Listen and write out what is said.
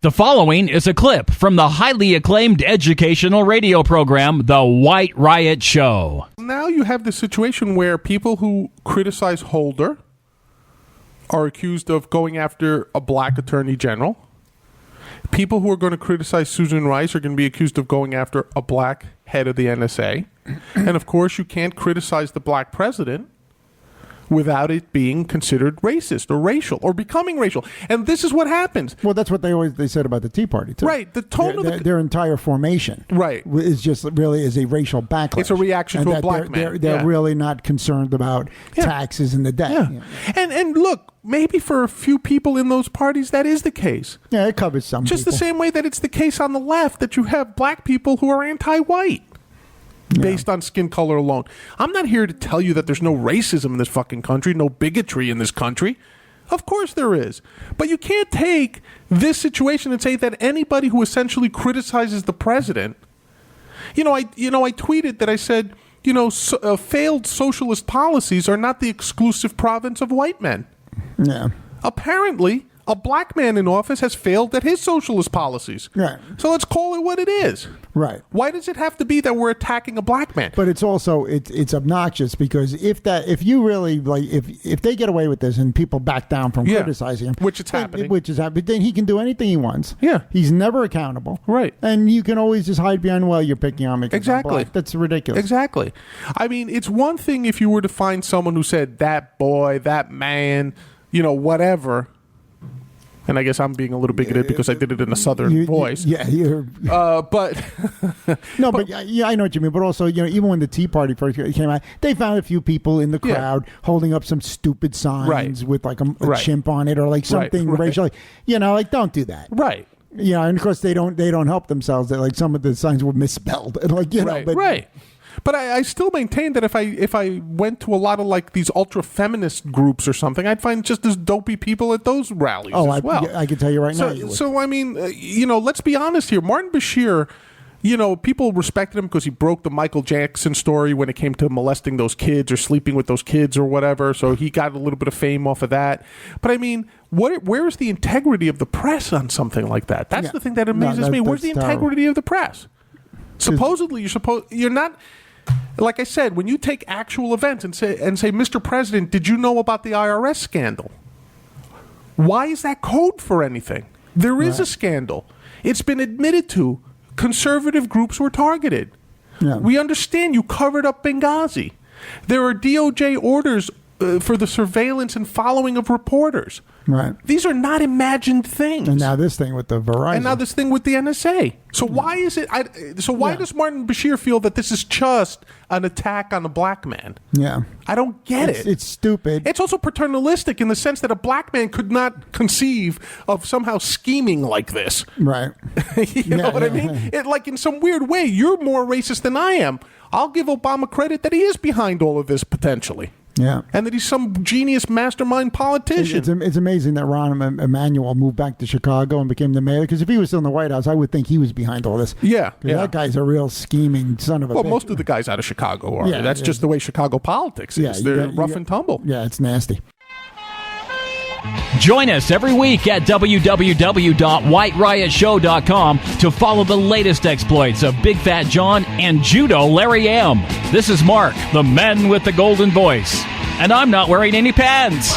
The following is a clip from the highly acclaimed educational radio program, The White Riot Show. Now you have the situation where people who criticize Holder are accused of going after a black attorney general. People who are going to criticize Susan Rice are going to be accused of going after a black head of the NSA. And of course, you can't criticize the black president without it being considered racist or racial or becoming racial. And this is what happens. Well, that's what they said about the Tea Party, too. Right. The tone of their entire formation is just really is a racial backlash. It's a reaction to a black man. They're really not concerned about taxes and the debt. Yeah. Yeah. And look, maybe for a few people in those parties, that is the case. Yeah, it covers some Just people. the same way that it's the case on the left that you have black people who are anti-white. Based on skin color alone. I'm not here to tell you that there's no racism in this fucking country, no bigotry in this country. Of course there is. But you can't take this situation and say that anybody who essentially criticizes the president, I tweeted that I said, failed socialist policies are not the exclusive province of white men. Yeah. Apparently, a black man in office has failed at his socialist policies. Right. So let's call it what it is. Right. Why does it have to be that we're attacking a black man? But it's also it's obnoxious because if you really if they get away with this and people back down from criticizing him, which is happening, then he can do anything he wants. Yeah. He's never accountable. Right. And you can always just hide behind, well, you're picking on me. Exactly. I'm black. That's ridiculous. Exactly. I mean, it's one thing if you were to find someone who said that boy, that man, whatever. And I guess I'm being a little bigoted because I did it in a southern voice. But no, but I know what you mean. But also, even when the Tea Party first came out, they found a few people in the crowd holding up some stupid signs with like a chimp on it or like something racial. Don't do that. Right. And of course they don't help themselves. That like some of the signs were misspelled. And But I still maintain that if I went to a lot of like these ultra feminist groups or something, I'd find just as dopey people at those rallies as well. I can tell you right now. So I mean, let's be honest here. Martin Bashir, people respected him because he broke the Michael Jackson story when it came to molesting those kids or sleeping with those kids or whatever. So he got a little bit of fame off of that. But I mean, where's the integrity of the press on something like that? That's the thing that amazes me. Where's the integrity of the press? Supposedly, you're not. Like I said, when you take actual events and say, Mr. President, did you know about the IRS scandal? Why is that code for anything? There is a scandal. It's been admitted to. Conservative groups were targeted. Yeah. We understand you covered up Benghazi. There are DOJ orders for the surveillance and following of reporters. Right. These are not imagined things. And now this thing with the Verizon. And now this thing with the NSA. So why is it? Why does Martin Bashir feel that this is just an attack on a black man? Yeah. I don't get it. It's stupid. It's also paternalistic in the sense that a black man could not conceive of somehow scheming like this. Right. You know what I mean? Like in some weird way, you're more racist than I am. I'll give Obama credit that he is behind all of this potentially. Yeah. And that he's some genius mastermind politician. It's amazing that Rahm Emanuel moved back to Chicago and became the mayor, because if he was still in the White House, I would think he was behind all this. Yeah. That guy's a real scheming son of a bitch. Well, most of the guys out of Chicago are. That's just the way Chicago politics is. They're rough and tumble. Yeah, it's nasty. Join us every week at www.whiteriotshow.com to follow the latest exploits of Big Fat John and Judo Larry M. This is Mark, the man with the golden voice, and I'm not wearing any pants.